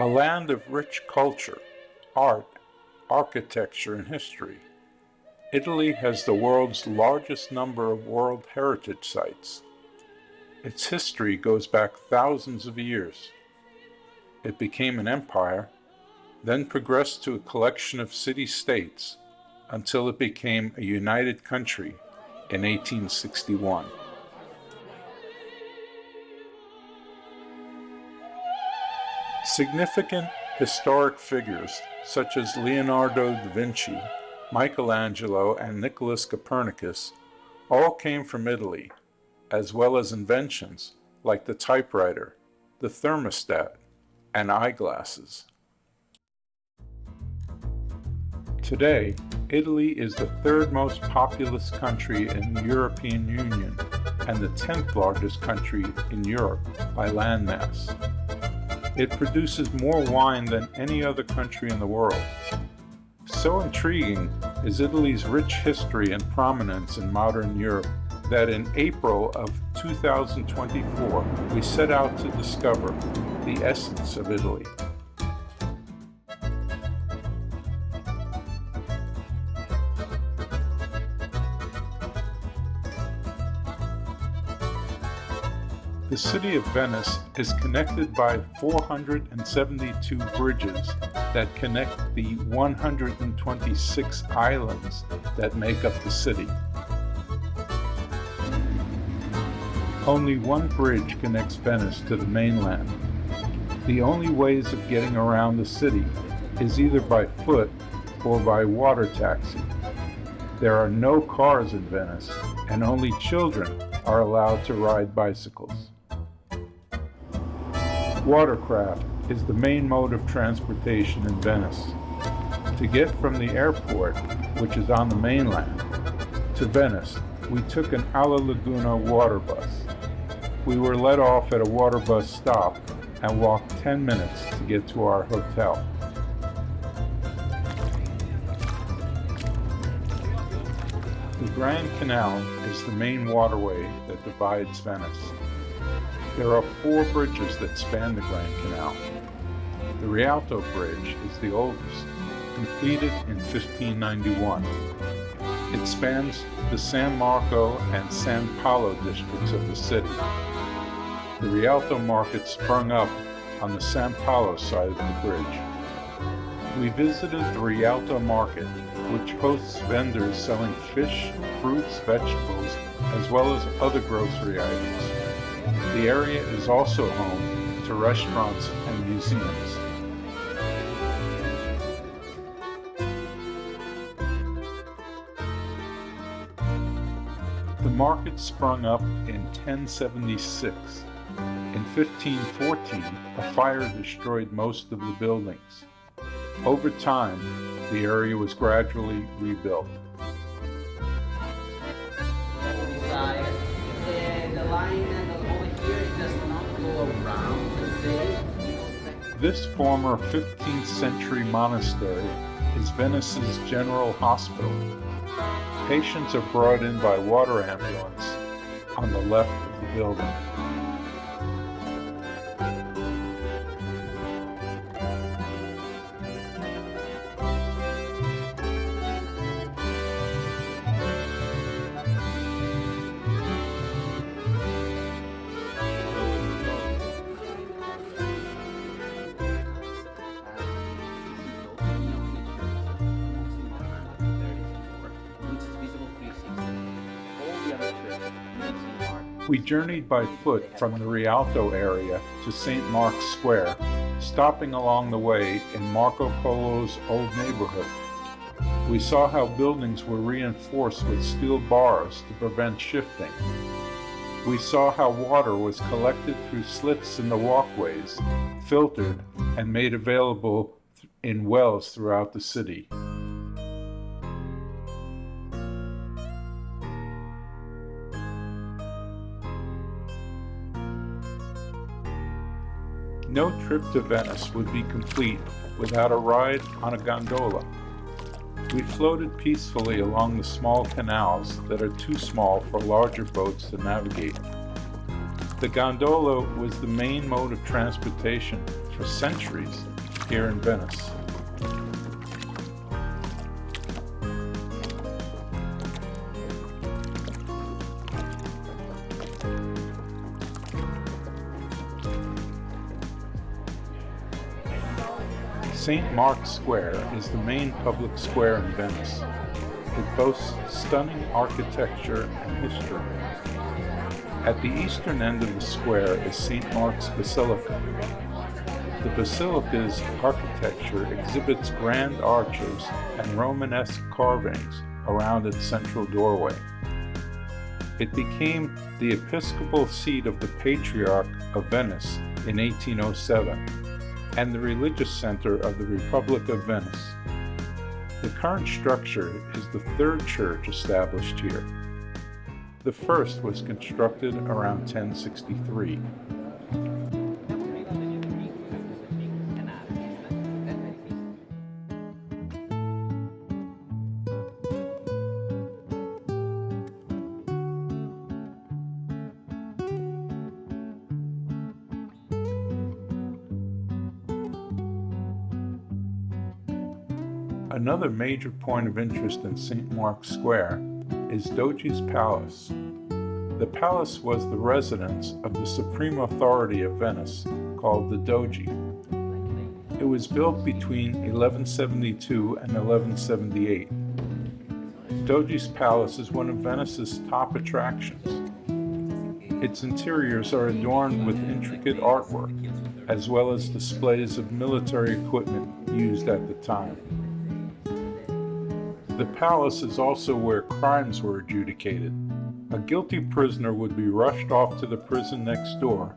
A land of rich culture, art, architecture, and history, Italy has the world's largest number of World Heritage Sites. Its history goes back thousands of years. It became an empire, then progressed to a collection of city-states until it became a united country in 1861. Significant historic figures such as Leonardo da Vinci, Michelangelo, and Nicholas Copernicus all came from Italy, as well as inventions like the typewriter, the thermostat, and eyeglasses. Today, Italy is the third most populous country in the European Union and the 10th largest country in Europe by landmass. It produces more wine than any other country in the world. So intriguing is Italy's rich history and prominence in modern Europe that in April of 2024, we set out to discover the essence of Italy. The city of Venice is connected by 472 bridges that connect the 126 islands that make up the city. Only one bridge connects Venice to the mainland. The only ways of getting around the city is either by foot or by water taxi. There are no cars in Venice, and only children are allowed to ride bicycles. Watercraft is the main mode of transportation in Venice. To get from the airport, which is on the mainland, to Venice, we took an Alla Laguna water bus. We were let off at a water bus stop and walked 10 minutes to get to our hotel. The Grand Canal is the main waterway that divides Venice. There are 4 bridges that span the Grand Canal. The Rialto Bridge is the oldest, completed in 1591. It spans the San Marco and San Paolo districts of the city. The Rialto market sprung up on the San Paolo side of the bridge. We visited the Rialto market, which hosts vendors selling fish, fruits, vegetables, as well as other grocery items. The area is also home to restaurants and museums. The market sprung up in 1076. In 1514, a fire destroyed most of the buildings. Over time, the area was gradually rebuilt. This former 15th century monastery is Venice's general hospital. Patients are brought in by water ambulance on the left of the building. We journeyed by foot from the Rialto area to St. Mark's Square, stopping along the way in Marco Polo's old neighborhood. We saw how buildings were reinforced with steel bars to prevent shifting. We saw how water was collected through slits in the walkways, filtered, and made available in wells throughout the city. No trip to Venice would be complete without a ride on a gondola. We floated peacefully along the small canals that are too small for larger boats to navigate. The gondola was the main mode of transportation for centuries here in Venice. St. Mark's Square is the main public square in Venice. It boasts stunning architecture and history. At the eastern end of the square is St. Mark's Basilica. The basilica's architecture exhibits grand arches and Romanesque carvings around its central doorway. It became the episcopal seat of the Patriarch of Venice in 1807 and the religious center of the Republic of Venice. The current structure is the third church established here. The first was constructed around 1063. Another major point of interest in St. Mark's Square is Doge's Palace. The palace was the residence of the supreme authority of Venice, called the Doge. It was built between 1172 and 1178. Doge's Palace is one of Venice's top attractions. Its interiors are adorned with intricate artwork, as well as displays of military equipment used at the time. The palace is also where crimes were adjudicated. A guilty prisoner would be rushed off to the prison next door,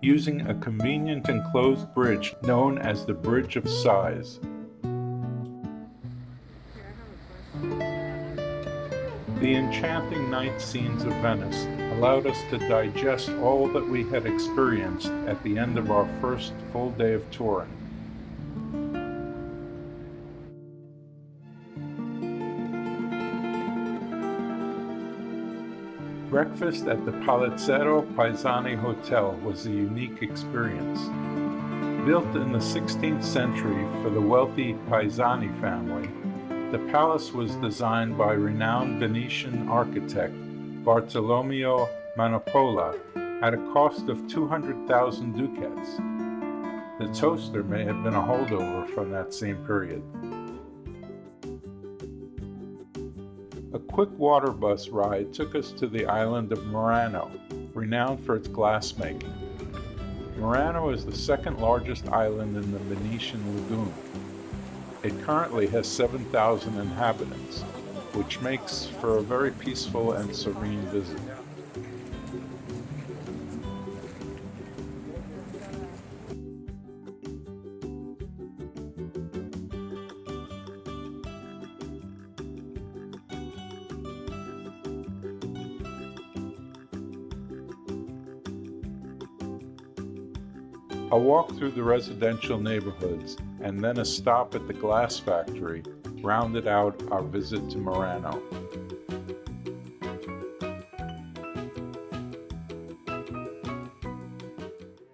using a convenient enclosed bridge known as the Bridge of Sighs. The enchanting night scenes of Venice allowed us to digest all that we had experienced at the end of our first full day of touring. Breakfast at the Palazzero Paesani Hotel was a unique experience. Built in the 16th century for the wealthy Paesani family, the palace was designed by renowned Venetian architect Bartolomeo Manopola at a cost of 200,000 ducats. The toaster may have been a holdover from that same period. A quick water bus ride took us to the island of Murano, renowned for its glassmaking. Murano is the second largest island in the Venetian lagoon. It currently has 7,000 inhabitants, which makes for a very peaceful and serene visit. A walk through the residential neighborhoods and then a stop at the glass factory rounded out our visit to Murano.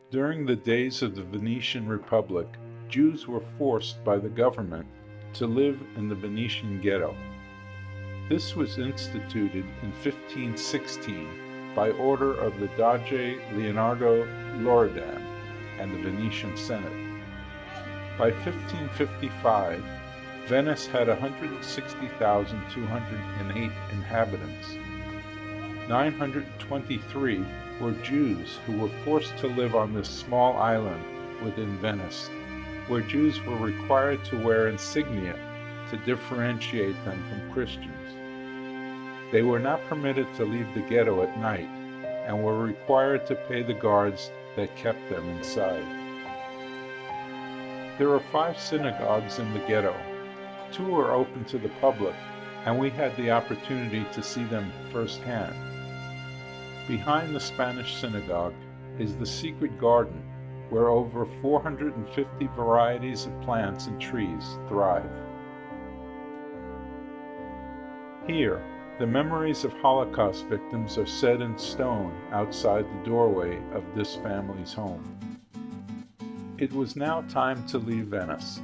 During the days of the Venetian Republic, Jews were forced by the government to live in the Venetian ghetto. This was instituted in 1516 by order of the Doge Leonardo Loredan and the Venetian Senate. By 1555, Venice had 160,208 inhabitants. 923 were Jews who were forced to live on this small island within Venice, where Jews were required to wear insignia to differentiate them from Christians. They were not permitted to leave the ghetto at night and were required to pay the guards that kept them inside. There are 5 synagogues in the ghetto. 2 are open to the public, and we had the opportunity to see them firsthand. Behind the Spanish synagogue is the secret garden, where over 450 varieties of plants and trees thrive. Here, The memories of Holocaust victims are set in stone outside the doorway of this family's home. It was now time to leave Venice,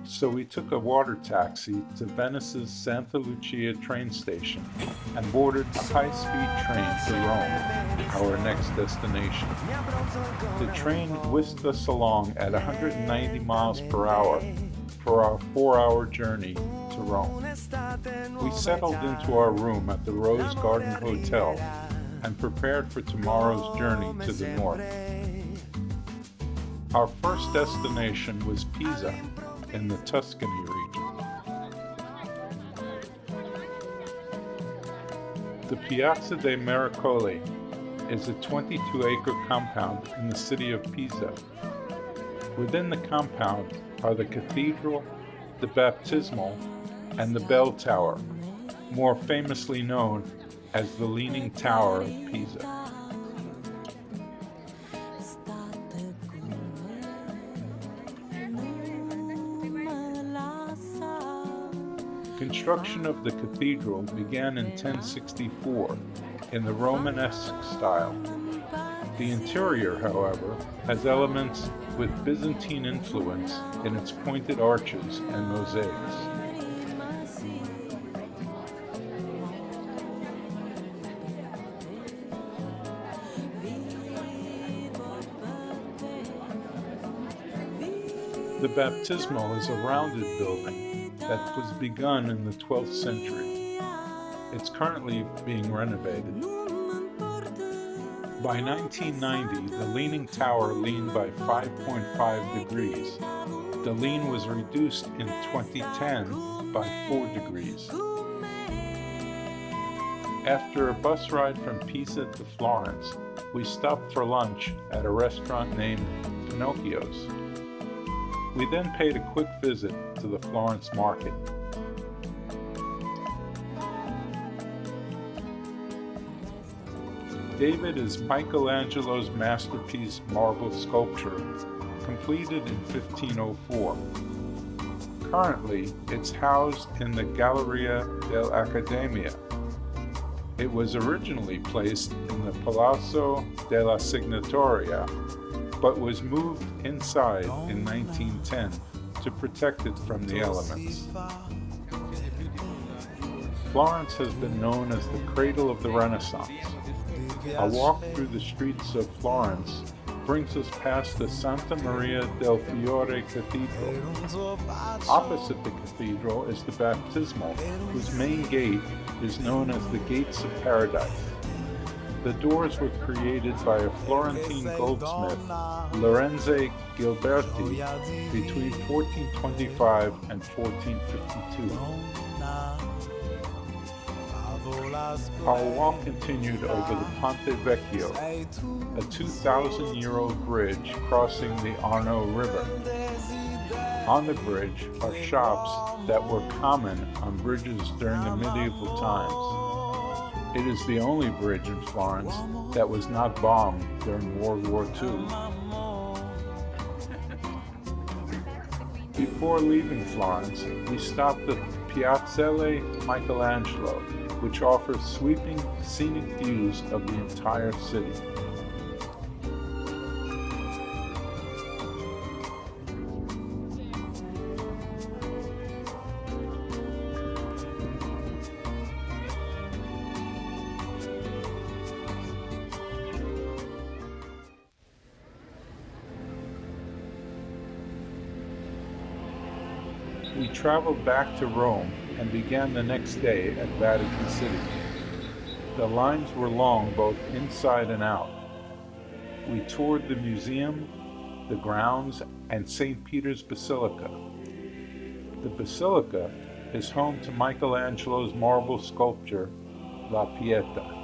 so we took a water taxi to Venice's Santa Lucia train station and boarded a high-speed train to Rome, our next destination. The train whisked us along at 190 miles per hour for our 4-hour journey to Rome. We settled into our room at the Rose Garden Hotel and prepared for tomorrow's journey to the north. Our first destination was Pisa, in the Tuscany region. The Piazza dei Miracoli is a 22-acre compound in the city of Pisa. Within the compound are the cathedral, the baptismal, and the bell tower, more famously known as the Leaning Tower of Pisa. Construction of the cathedral began in 1064 in the Romanesque style. The interior, however, has elements with Byzantine influence in its pointed arches and mosaics. The baptismal is a rounded building that was begun in the 12th century. It's currently being renovated. By 1990, the Leaning Tower leaned by 5.5 degrees. The lean was reduced in 2010 by 4 degrees. After a bus ride from Pisa to Florence, we stopped for lunch at a restaurant named Pinocchio's. We then paid a quick visit to the Florence market. David is Michelangelo's masterpiece marble sculpture, completed in 1504. Currently, it's housed in the Galleria dell'Accademia. It was originally placed in the Palazzo della Signatoria, but was moved inside in 1910 to protect it from the elements. Florence has been known as the cradle of the Renaissance. A walk through the streets of Florence brings us past the Santa Maria del Fiore Cathedral. Opposite the cathedral is the baptismal, whose main gate is known as the Gates of Paradise. The doors were created by a Florentine goldsmith, Lorenzo Gilberti, between 1425 and 1452. Our walk continued over the Ponte Vecchio, a 2,000-year-old bridge crossing the Arno River. On the bridge are shops that were common on bridges during the medieval times. It is the only bridge in Florence that was not bombed during World War II. Before leaving Florence, we stopped at Piazzale Michelangelo, which offers sweeping, scenic views of the entire city. We traveled back to Rome and began the next day at Vatican City. The lines were long both inside and out. We toured the museum, the grounds, and St. Peter's Basilica. The Basilica is home to Michelangelo's marble sculpture, La Pietà.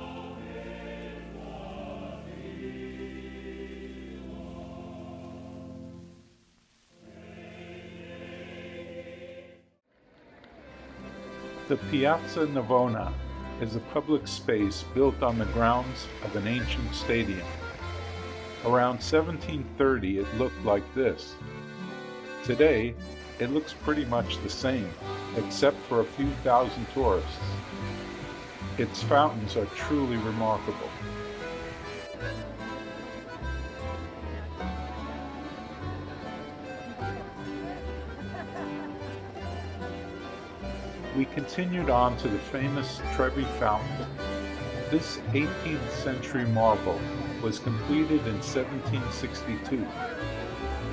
The Piazza Navona is a public space built on the grounds of an ancient stadium. Around 1730 it looked like this. Today, it looks pretty much the same, except for a few thousand tourists. Its fountains are truly remarkable. We continued on to the famous Trevi Fountain. This 18th century marvel was completed in 1762.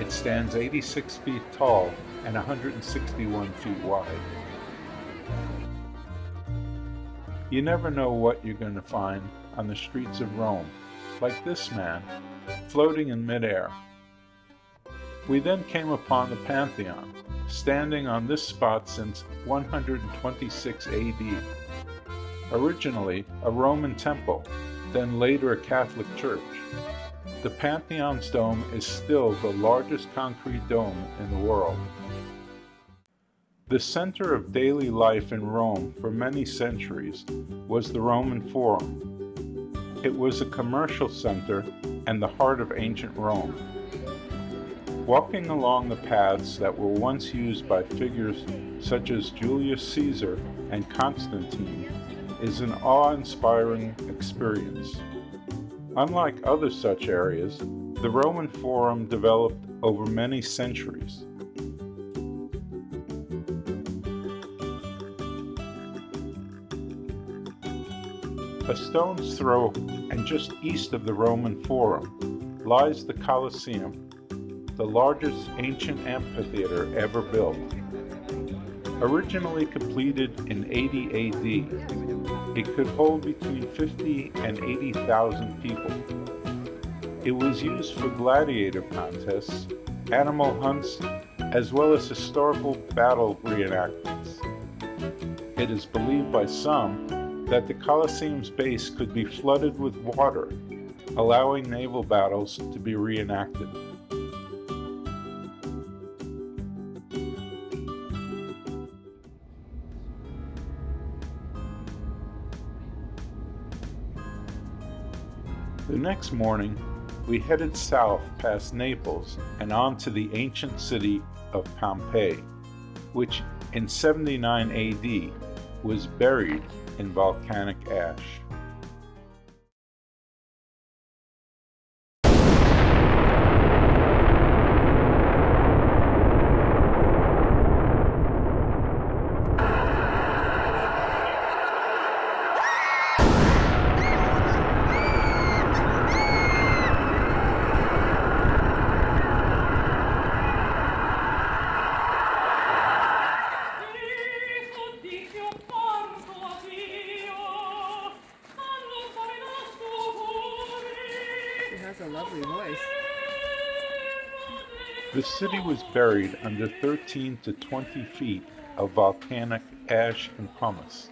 It stands 86 feet tall and 161 feet wide. You never know what you're going to find on the streets of Rome, like this man, floating in midair. We then came upon the Pantheon, standing on this spot since 126 AD. Originally a Roman temple, then later a Catholic church. The Pantheon's dome is still the largest concrete dome in the world. The center of daily life in Rome for many centuries was the Roman Forum. It was a commercial center and the heart of ancient Rome. Walking along the paths that were once used by figures such as Julius Caesar and Constantine is an awe-inspiring experience. Unlike other such areas, the Roman Forum developed over many centuries. A stone's throw and just east of the Roman Forum lies the Colosseum, the largest ancient amphitheater ever built. Originally completed in 80 AD, it could hold between 50 and 80,000 people. It was used for gladiator contests, animal hunts, as well as historical battle reenactments. It is believed by some that the Colosseum's base could be flooded with water, allowing naval battles to be reenacted. The next morning, we headed south past Naples and on to the ancient city of Pompeii, which in 79 AD was buried in volcanic ash. A lovely voice. The city was buried under 13 to 20 feet of volcanic ash and pumice.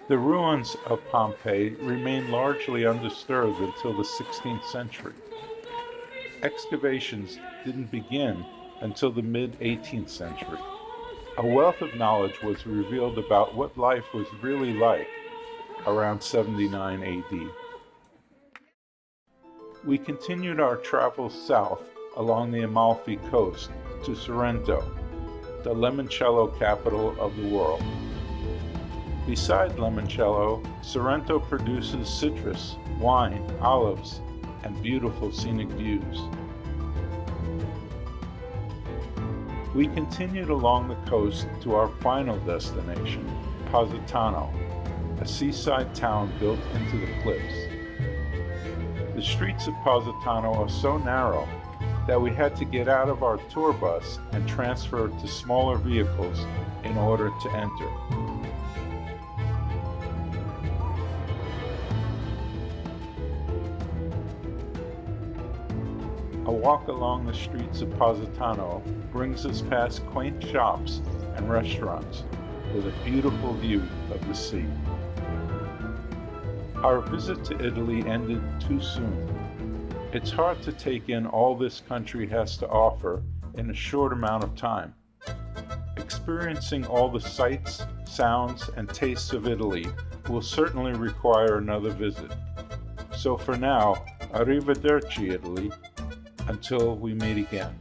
The ruins of Pompeii remained largely undisturbed until the 16th century. Excavations didn't begin until the mid-18th century. A wealth of knowledge was revealed about what life was really like around 79 AD. We continued our travels south along the Amalfi Coast to Sorrento, the limoncello capital of the world. Beside limoncello, Sorrento produces citrus, wine, olives, and beautiful scenic views. We continued along the coast to our final destination, Positano, a seaside town built into the cliffs. The streets of Positano are so narrow that we had to get out of our tour bus and transfer to smaller vehicles in order to enter. A walk along the streets of Positano brings us past quaint shops and restaurants with a beautiful view of the sea. Our visit to Italy ended too soon. It's hard to take in all this country has to offer in a short amount of time. Experiencing all the sights, sounds, and tastes of Italy will certainly require another visit. So for now, arrivederci Italy, until we meet again.